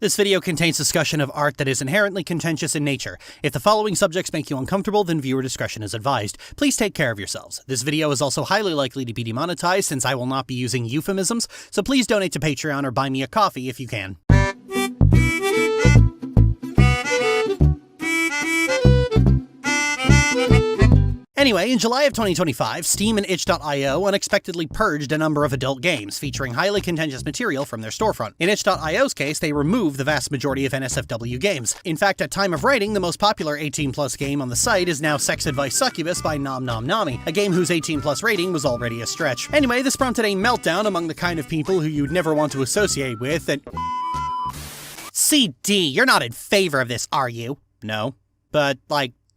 This video contains discussion of art that is inherently contentious in nature. If the following subjects make you uncomfortable, then viewer discretion is advised. Please take care of yourselves. This video is also highly likely to be demonetized since I will not be using euphemisms, so please donate to Patreon or buy me a coffee if you can. Anyway, in July of 2025, Steam and itch.io unexpectedly purged a number of adult games, featuring highly contentious material from their storefront. In itch.io's case, they removed the vast majority of NSFW games. In fact, at time of writing, the most popular 18+ game on the site is now Sex Advice Succubus by Nom Nom Nami, a game whose 18+ rating was already a stretch. Anyway, this prompted a meltdown among the kind of people who you'd never want to associate with, and... CD, you're not in favor of this, are you? No. But,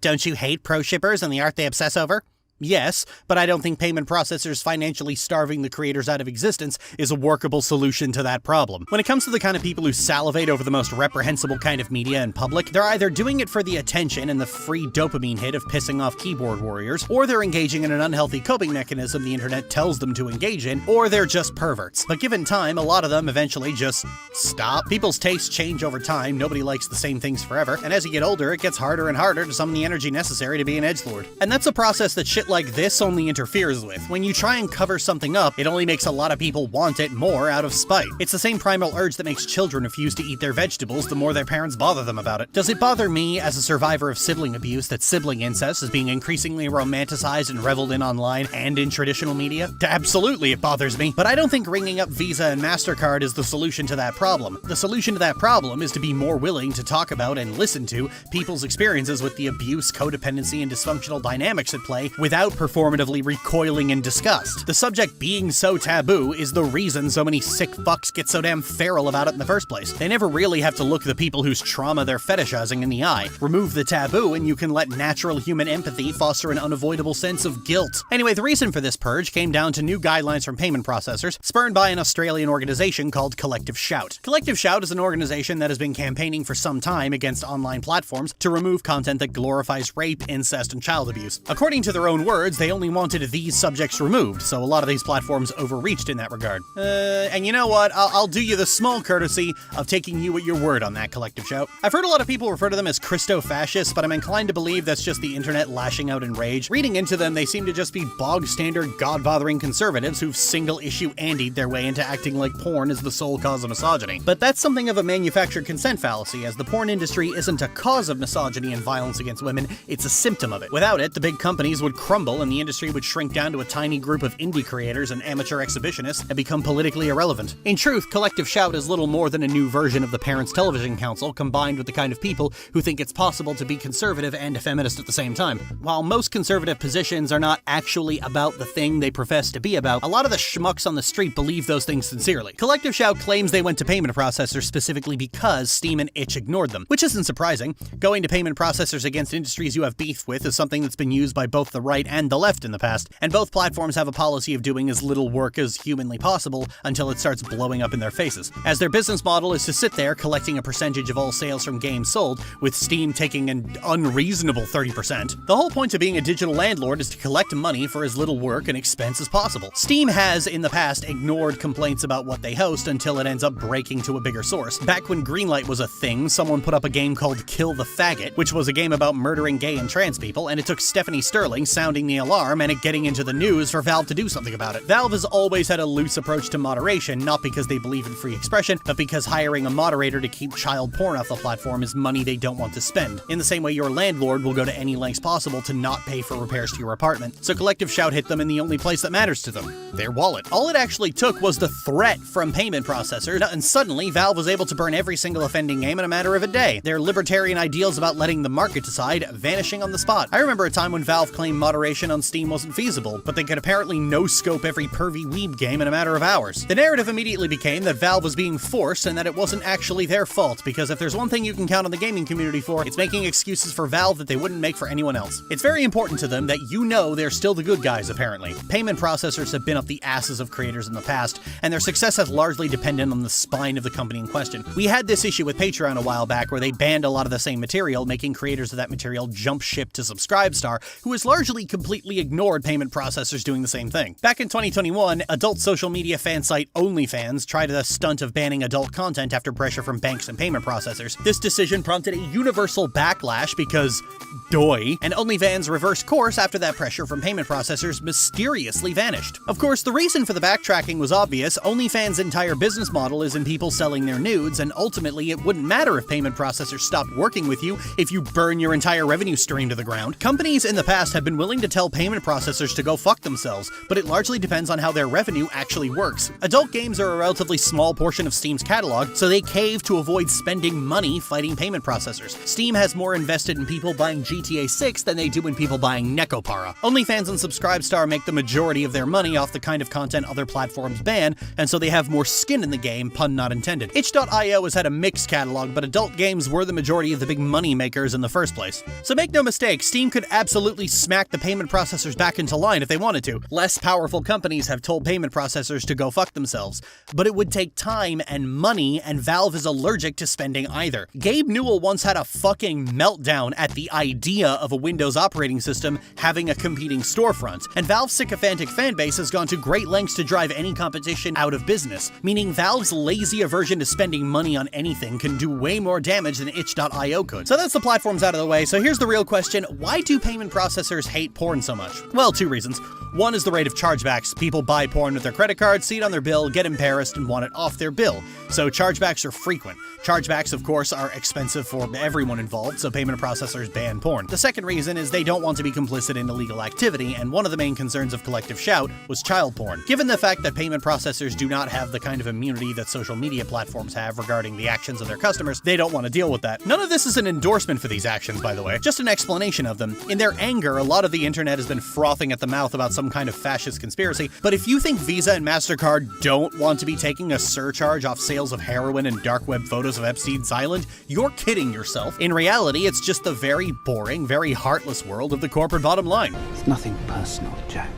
don't you hate pro-shippers and the art they obsess over? Yes, but I don't think payment processors financially starving the creators out of existence is a workable solution to that problem. When it comes to the kind of people who salivate over the most reprehensible kind of media in public, they're either doing it for the attention and the free dopamine hit of pissing off keyboard warriors, or they're engaging in an unhealthy coping mechanism the internet tells them to engage in, or they're just perverts. But given time, a lot of them eventually just stop. People's tastes change over time, nobody likes the same things forever, and as you get older, it gets harder and harder to summon the energy necessary to be an edgelord. And that's a process that shit like this only interferes with. When you try and cover something up, it only makes a lot of people want it more out of spite. It's the same primal urge that makes children refuse to eat their vegetables the more their parents bother them about it. Does it bother me, as a survivor of sibling abuse, that sibling incest is being increasingly romanticized and reveled in online and in traditional media? Absolutely, it bothers me. But I don't think ringing up Visa and MasterCard is the solution to that problem. The solution to that problem is to be more willing to talk about and listen to people's experiences with the abuse, codependency, and dysfunctional dynamics at play without performatively recoiling in disgust. The subject being so taboo is the reason so many sick fucks get so damn feral about it in the first place. They never really have to look the people whose trauma they're fetishizing in the eye. Remove the taboo and you can let natural human empathy foster an unavoidable sense of guilt. Anyway, the reason for this purge came down to new guidelines from payment processors, spurred by an Australian organization called Collective Shout. Collective Shout is an organization that has been campaigning for some time against online platforms to remove content that glorifies rape, incest, and child abuse. According to their own words, they only wanted these subjects removed, so a lot of these platforms overreached in that regard. And you know what? I'll do you the small courtesy of taking you at your word on that, Collective Shout. I've heard a lot of people refer to them as Christo-fascists, but I'm inclined to believe that's just the internet lashing out in rage. Reading into them, they seem to just be bog-standard, god-bothering conservatives who've single-issue Andy'd their way into acting like porn is the sole cause of misogyny. But that's something of a manufactured consent fallacy, as the porn industry isn't a cause of misogyny and violence against women, it's a symptom of it. Without it, the big companies would crumble and the industry would shrink down to a tiny group of indie creators and amateur exhibitionists and become politically irrelevant. In truth, Collective Shout is little more than a new version of the Parents Television Council combined with the kind of people who think it's possible to be conservative and a feminist at the same time. While most conservative positions are not actually about the thing they profess to be about, a lot of the schmucks on the street believe those things sincerely. Collective Shout claims they went to payment processors specifically because Steam and itch ignored them, which isn't surprising. Going to payment processors against industries you have beef with is something that's been used by both the right and the left in the past, and both platforms have a policy of doing as little work as humanly possible until it starts blowing up in their faces, as their business model is to sit there collecting a percentage of all sales from games sold, with Steam taking an unreasonable 30%. The whole point of being a digital landlord is to collect money for as little work and expense as possible. Steam has, in the past, ignored complaints about what they host until it ends up breaking to a bigger source. Back when Greenlight was a thing, someone put up a game called Kill the Faggot, which was a game about murdering gay and trans people, and it took Stephanie Sterling sounding the alarm and it getting into the news for Valve to do something about it. Valve has always had a loose approach to moderation, not because they believe in free expression, but because hiring a moderator to keep child porn off the platform is money they don't want to spend. In the same way your landlord will go to any lengths possible to not pay for repairs to your apartment. So Collective Shout hit them in the only place that matters to them, their wallet. All it actually took was the threat from payment processors, and suddenly Valve was able to burn every single offending game in a matter of a day. Their libertarian ideals about letting the market decide vanishing on the spot. I remember a time when Valve claimed moderation on Steam wasn't feasible, but they could apparently no-scope every pervy weeb game in a matter of hours. The narrative immediately became that Valve was being forced and that it wasn't actually their fault, because if there's one thing you can count on the gaming community for, it's making excuses for Valve that they wouldn't make for anyone else. It's very important to them that you know they're still the good guys, apparently. Payment processors have been up the asses of creators in the past, and their success has largely depended on the spine of the company in question. We had this issue with Patreon a while back where they banned a lot of the same material, making creators of that material jump ship to Subscribestar, who is largely completely ignored payment processors doing the same thing. Back in 2021, adult social media fan site OnlyFans tried a stunt of banning adult content after pressure from banks and payment processors. This decision prompted a universal backlash because doy, and OnlyFans reversed course after that pressure from payment processors mysteriously vanished. Of course, the reason for the backtracking was obvious. OnlyFans' entire business model is in people selling their nudes, and ultimately it wouldn't matter if payment processors stopped working with you if you burn your entire revenue stream to the ground. Companies in the past have been willing to tell payment processors to go fuck themselves, but it largely depends on how their revenue actually works. Adult games are a relatively small portion of Steam's catalog, so they cave to avoid spending money fighting payment processors. Steam has more invested in people buying GTA 6 than they do in people buying Necopara. OnlyFans and Subscribestar make the majority of their money off the kind of content other platforms ban, and so they have more skin in the game, pun not intended. Itch.io has had a mixed catalog, but adult games were the majority of the big money makers in the first place. So make no mistake, Steam could absolutely smack the payment processors back into line if they wanted to. Less powerful companies have told payment processors to go fuck themselves, but it would take time and money, and Valve is allergic to spending either. Gabe Newell once had a fucking meltdown at the idea of a Windows operating system having a competing storefront, and Valve's sycophantic fanbase has gone to great lengths to drive any competition out of business, meaning Valve's lazy aversion to spending money on anything can do way more damage than itch.io could. So that's the platforms out of the way, so here's the real question: why do payment processors hate porn so much? Well, two reasons. One is the rate of chargebacks. People buy porn with their credit card, see it on their bill, get embarrassed, and want it off their bill. So chargebacks are frequent. Chargebacks, of course, are expensive for everyone involved, so payment processors ban porn. The second reason is they don't want to be complicit in illegal activity, and one of the main concerns of Collective Shout was child porn. Given the fact that payment processors do not have the kind of immunity that social media platforms have regarding the actions of their customers, they don't want to deal with that. None of this is an endorsement for these actions, by the way, just an explanation of them. In their anger, a lot of the internet has been frothing at the mouth about some kind of fascist conspiracy, but if you think Visa and MasterCard don't want to be taking a surcharge off sales of heroin and dark web photos of Epstein's Island, you're kidding yourself. In reality, it's just the very boring, very heartless world of the corporate bottom line. It's nothing personal, Jack.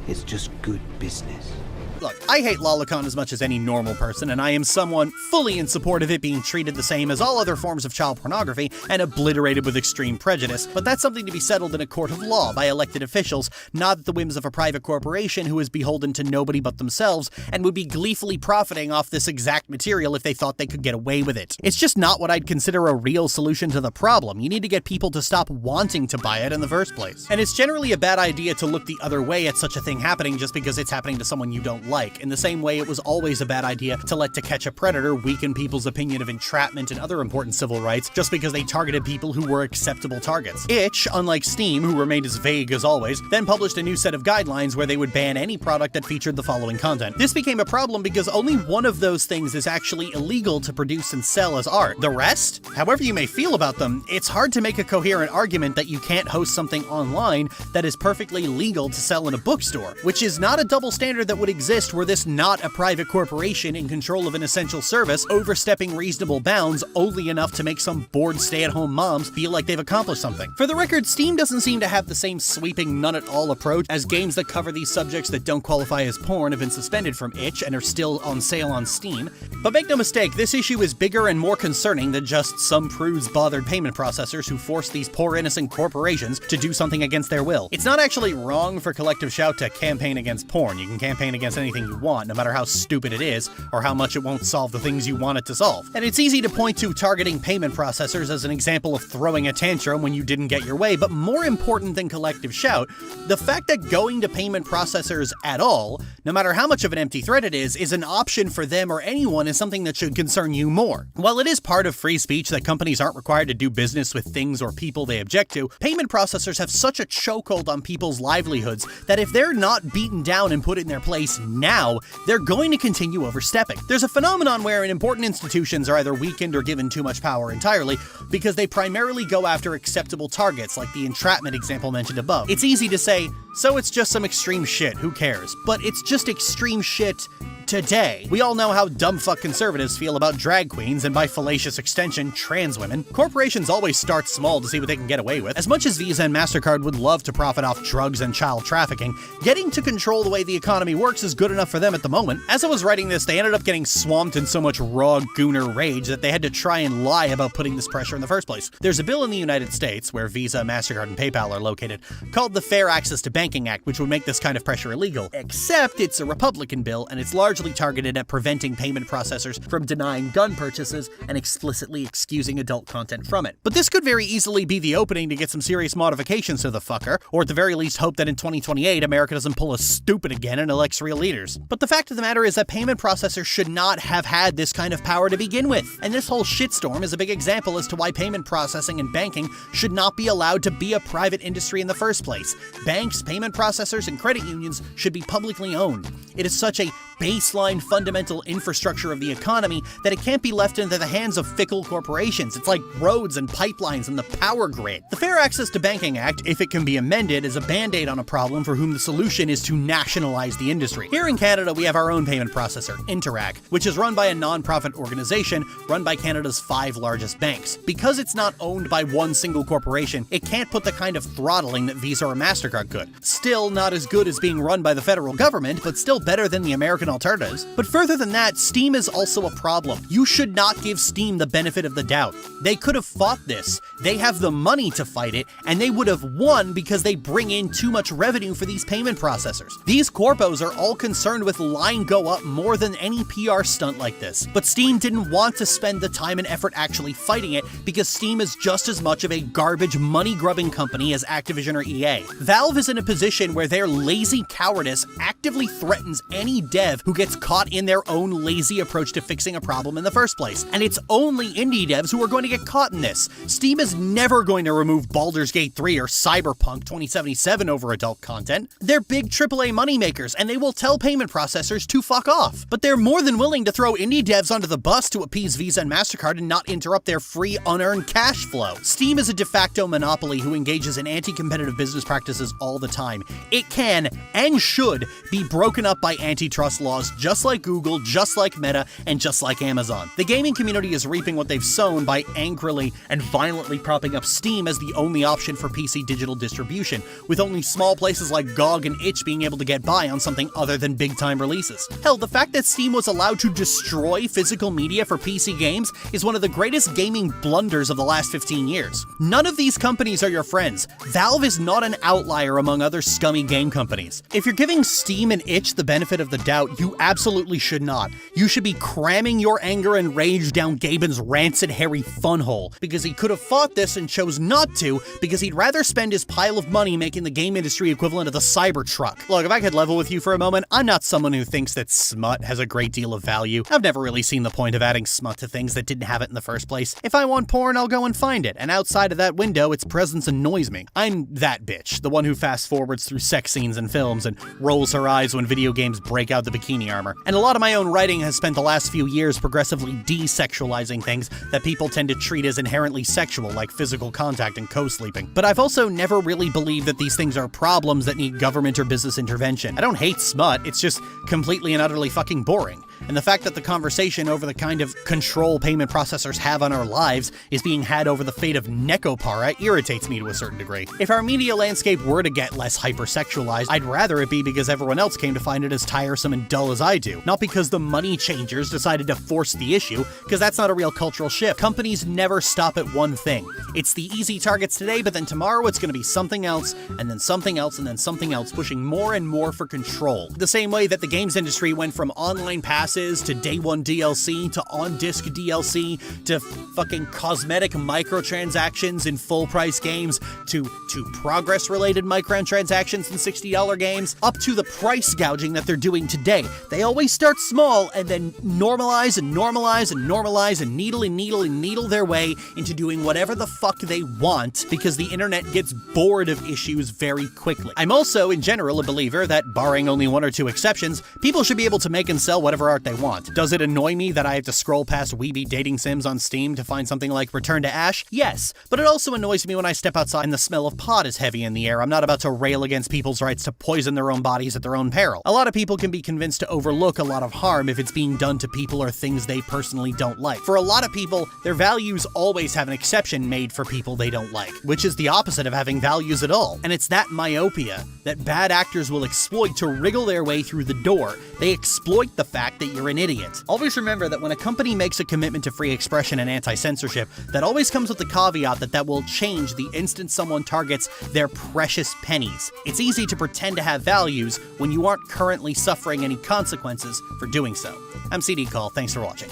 It's just good business. Look, I hate Lolicon as much as any normal person, and I am someone fully in support of it being treated the same as all other forms of child pornography and obliterated with extreme prejudice, but that's something to be settled in a court of law by elected officials, not at the whims of a private corporation who is beholden to nobody but themselves and would be gleefully profiting off this exact material if they thought they could get away with it. It's just not what I'd consider a real solution to the problem. You need to get people to stop wanting to buy it in the first place. And it's generally a bad idea to look the other way at such a thing happening just because it's happening to someone you don't like. In the same way, it was always a bad idea to let To Catch a Predator weaken people's opinion of entrapment and other important civil rights just because they targeted people who were acceptable targets. Itch, unlike Steam, who remained as vague as always, then published a new set of guidelines where they would ban any product that featured the following content. This became a problem because only one of those things is actually illegal to produce and sell as art. The rest, however you may feel about them, it's hard to make a coherent argument that you can't host something online that is perfectly legal to sell in a bookstore, which is not a double standard that would exist were this not a private corporation in control of an essential service overstepping reasonable bounds only enough to make some bored stay-at-home moms feel like they've accomplished something. For the record, Steam doesn't seem to have the same sweeping none-at-all approach, as games that cover these subjects that don't qualify as porn have been suspended from Itch and are still on sale on Steam. But make no mistake, this issue is bigger and more concerning than just some prudes bothered payment processors who force these poor innocent corporations to do something against their will. It's not actually wrong for Collective Shout to campaign against porn. You can campaign against anything you want, no matter how stupid it is, or how much it won't solve the things you want it to solve. And it's easy to point to targeting payment processors as an example of throwing a tantrum when you didn't get your way, but more important than Collective Shout, the fact that going to payment processors at all, no matter how much of an empty threat it is an option for them or anyone is something that should concern you more. While it is part of free speech that companies aren't required to do business with things or people they object to, payment processors have such a chokehold on people's livelihoods that if they're not beaten down and put in their place now, they're going to continue overstepping. There's a phenomenon where important institutions are either weakened or given too much power entirely because they primarily go after acceptable targets, like the entrapment example mentioned above. It's easy to say, so it's just some extreme shit, who cares? But it's just extreme shit today. We all know how dumbfuck conservatives feel about drag queens and by fallacious extension, trans women. Corporations always start small to see what they can get away with. As much as Visa and MasterCard would love to profit off drugs and child trafficking, getting to control the way the economy works is good enough for them at the moment. As I was writing this, they ended up getting swamped in so much raw gooner rage that they had to try and lie about putting this pressure in the first place. There's a bill in the United States, where Visa, MasterCard, and PayPal are located, called the Fair Access to Banking Act, which would make this kind of pressure illegal. Except it's a Republican bill, and it's largely targeted at preventing payment processors from denying gun purchases and explicitly excusing adult content from it. But this could very easily be the opening to get some serious modifications to the fucker, or at the very least hope that in 2028 America doesn't pull a stupid again and elects real leaders. But the fact of the matter is that payment processors should not have had this kind of power to begin with. And this whole shitstorm is a big example as to why payment processing and banking should not be allowed to be a private industry in the first place. Banks, payment processors, and credit unions should be publicly owned. It is such a baseline fundamental infrastructure of the economy that it can't be left into the hands of fickle corporations. It's like roads and pipelines and the power grid. The Fair Access to Banking Act, if it can be amended, is a band-aid on a problem for whom the solution is to nationalize the industry. Here in Canada, we have our own payment processor, Interac, which is run by a non-profit organization run by Canada's 5 largest banks. Because it's not owned by one single corporation, it can't put the kind of throttling that Visa or MasterCard could. Still not as good as being run by the federal government, but still better than the American alternatives. But further than that, Steam is also a problem. You should not give Steam the benefit of the doubt. They could have fought this. They have the money to fight it, and they would have won because they bring in too much revenue for these payment processors. These corpos are all concerned with line go up more than any PR stunt like this. But Steam didn't want to spend the time and effort actually fighting it because Steam is just as much of a garbage money-grubbing company as Activision or EA. Valve is in a position where their lazy cowardice actively threatens any dev who gets caught in their own lazy approach to fixing a problem in the first place. And it's only indie devs who are going to get caught in this. Steam is never going to remove Baldur's Gate 3 or Cyberpunk 2077 over adult content. They're big AAA moneymakers, and they will tell payment processors to fuck off. But they're more than willing to throw indie devs onto the bus to appease Visa and MasterCard and not interrupt their free, unearned cash flow. Steam is a de facto monopoly who engages in anti-competitive business practices all the time. It can, and should, be broken up by antitrust laws just like Google, just like Meta, and just like Amazon. The gaming community is reaping what they've sown by angrily and violently propping up Steam as the only option for PC digital distribution, with only small places like GOG and itch being able to get by on something other than big-time releases. Hell, the fact that Steam was allowed to destroy physical media for PC games is one of the greatest gaming blunders of the last 15 years. None of these companies are your friends. Valve is not an outlier among other scummy game companies. If you're giving Steam and itch the benefit of the doubt, you absolutely should not. You should be cramming your anger and rage down Gaben's rancid, hairy funhole, because he could have fought this and chose not to because he'd rather spend his pile of money making the game industry equivalent of the Cybertruck. Look, if I could level with you for a moment, I'm not someone who thinks that smut has a great deal of value. I've never really seen the point of adding smut to things that didn't have it in the first place. If I want porn, I'll go and find it, and outside of that window, its presence annoys me. I'm that bitch, the one who fast forwards through sex scenes in films and rolls her eyes when video games break out the bikini armor. And a lot of my own writing has spent the last few years progressively desexualizing things that people tend to treat as inherently sexual, like physical contact and co-sleeping. But I've also never really believed that these things are problems that need government or business intervention. I don't hate smut, it's just completely and utterly fucking boring. And the fact that the conversation over the kind of control payment processors have on our lives is being had over the fate of Necopara irritates me to a certain degree. If our media landscape were to get less hypersexualized, I'd rather it be because everyone else came to find it as tiresome and dull as I do. Not because the money changers decided to force the issue, because that's not a real cultural shift. Companies never stop at one thing. It's the easy targets today, but then tomorrow it's going to be something else, and then something else, and then something else, pushing more and more for control. The same way that the games industry went from online passes to day one DLC to on-disc DLC to fucking cosmetic microtransactions in full-price games to progress-related microtransactions in $60 games, up to the price gouging that they're doing today. They always start small and then normalize and normalize and normalize and needle and needle and needle their way into doing whatever the fuck they want because the internet gets bored of issues very quickly. I'm also, in general, a believer that, barring only one or two exceptions, people should be able to make and sell whatever art art they want. Does it annoy me that I have to scroll past weeby dating sims on Steam to find something like Return to Ash? Yes, but it also annoys me when I step outside and the smell of pot is heavy in the air. I'm not about to rail against people's rights to poison their own bodies at their own peril. A lot of people can be convinced to overlook a lot of harm if it's being done to people or things they personally don't like. For a lot of people, their values always have an exception made for people they don't like, which is the opposite of having values at all. And it's that myopia that bad actors will exploit to wriggle their way through the door. They exploit the fact that you're an idiot. Always remember that when a company makes a commitment to free expression and anti-censorship, that always comes with the caveat that will change the instant someone targets their precious pennies. It's easy to pretend to have values when you aren't currently suffering any consequences for doing so. I'm CD Call, thanks for watching.